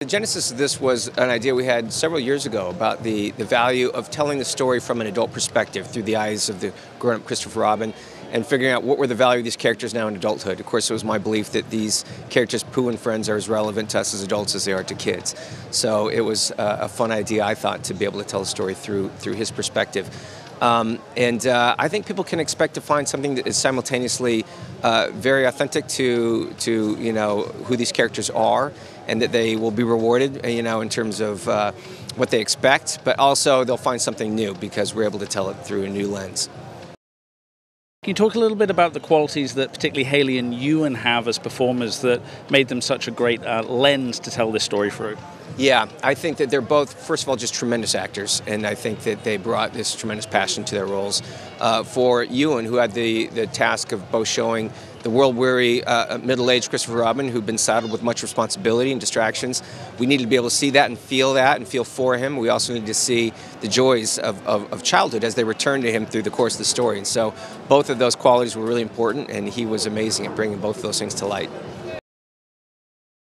The genesis of this was an idea we had several years ago about the value of telling the story from an adult perspective through the eyes of the grown-up Christopher Robin and figuring out what were the value of these characters now in adulthood. Of course, it was my belief that these characters, Pooh and friends, are as relevant to us as adults as they are to kids. So it was a fun idea, I thought, to be able to tell the story through his perspective. I think people can expect to find something that is simultaneously very authentic to who these characters are, and that they will be rewarded in terms of what they expect, but also they'll find something new because we're able to tell it through a new lens. Can you talk a little bit about the qualities that particularly Haley and Ewan have as performers that made them such a great lens to tell this story through? Yeah, I think that they're both, first of all, just tremendous actors, and I think that they brought this tremendous passion to their roles. For Ewan, who had the task of both showing the world-weary middle-aged Christopher Robin, who'd been saddled with much responsibility and distractions, we needed to be able to see that and feel for him. We also needed to see the joys of childhood as they returned to him through the course of the story. And so both of those qualities were really important, and he was amazing at bringing both of those things to light.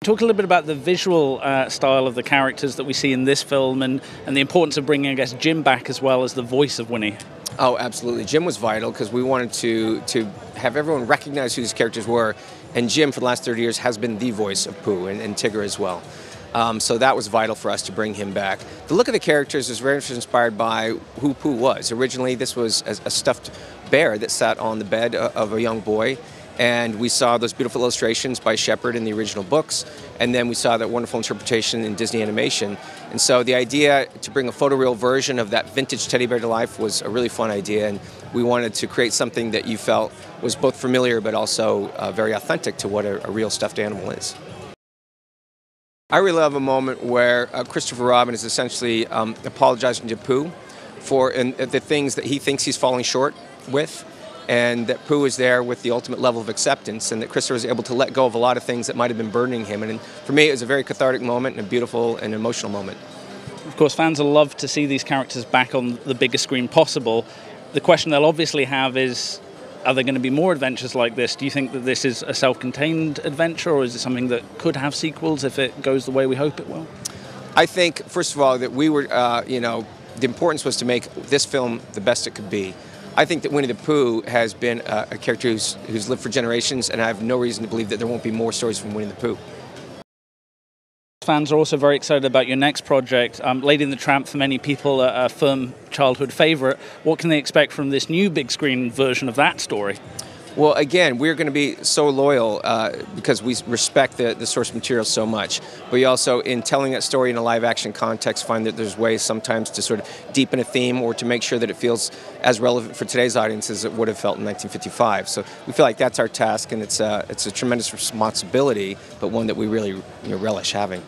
Talk a little bit about the visual style of the characters that we see in this film and the importance of bringing, I guess, Jim back as well as the voice of Winnie. Oh, absolutely. Jim was vital because we wanted to have everyone recognize who these characters were, and Jim for the last 30 years has been the voice of Pooh and Tigger as well. So that was vital for us to bring him back. The look of the characters is very much inspired by who Pooh was. Originally, this was a stuffed bear that sat on the bed of a young boy. And we saw those beautiful illustrations by Shepard in the original books, and then we saw that wonderful interpretation in Disney animation. And so the idea to bring a photoreal version of that vintage teddy bear to life was a really fun idea, and we wanted to create something that you felt was both familiar but also very authentic to what a real stuffed animal is. I really love a moment where Christopher Robin is essentially apologizing to Pooh for the things that he thinks he's falling short with, and that Pooh is there with the ultimate level of acceptance, and that Christopher is able to let go of a lot of things that might have been burdening him. And for me, it was a very cathartic moment and a beautiful and emotional moment. Of course, fans will love to see these characters back on the biggest screen possible. The question they'll obviously have is, are there going to be more adventures like this? Do you think that this is a self-contained adventure, or is it something that could have sequels if it goes the way we hope it will? I think, first of all, that we were, the importance was to make this film the best it could be. I think that Winnie the Pooh has been a character who's lived for generations, and I have no reason to believe that there won't be more stories from Winnie the Pooh. Fans are also very excited about your next project, Lady and the Tramp, for many people a firm childhood favourite. What can they expect from this new big screen version of that story? Well, again, we're going to be so loyal because we respect the source material so much. But we also, in telling that story in a live-action context, find that there's ways sometimes to sort of deepen a theme or to make sure that it feels as relevant for today's audience as it would have felt in 1955. So we feel like that's our task, and it's a tremendous responsibility, but one that we really relish having.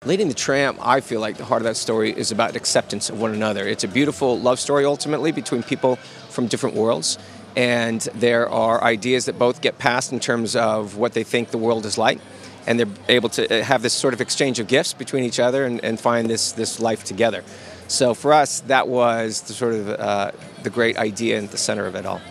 Lady and the Tramp, I feel like the heart of that story is about acceptance of one another. It's a beautiful love story, ultimately, between people from different worlds. And there are ideas that both get passed in terms of what they think the world is like, and they're able to have this sort of exchange of gifts between each other and find this life together. So for us, that was the sort of the great idea at the center of it all.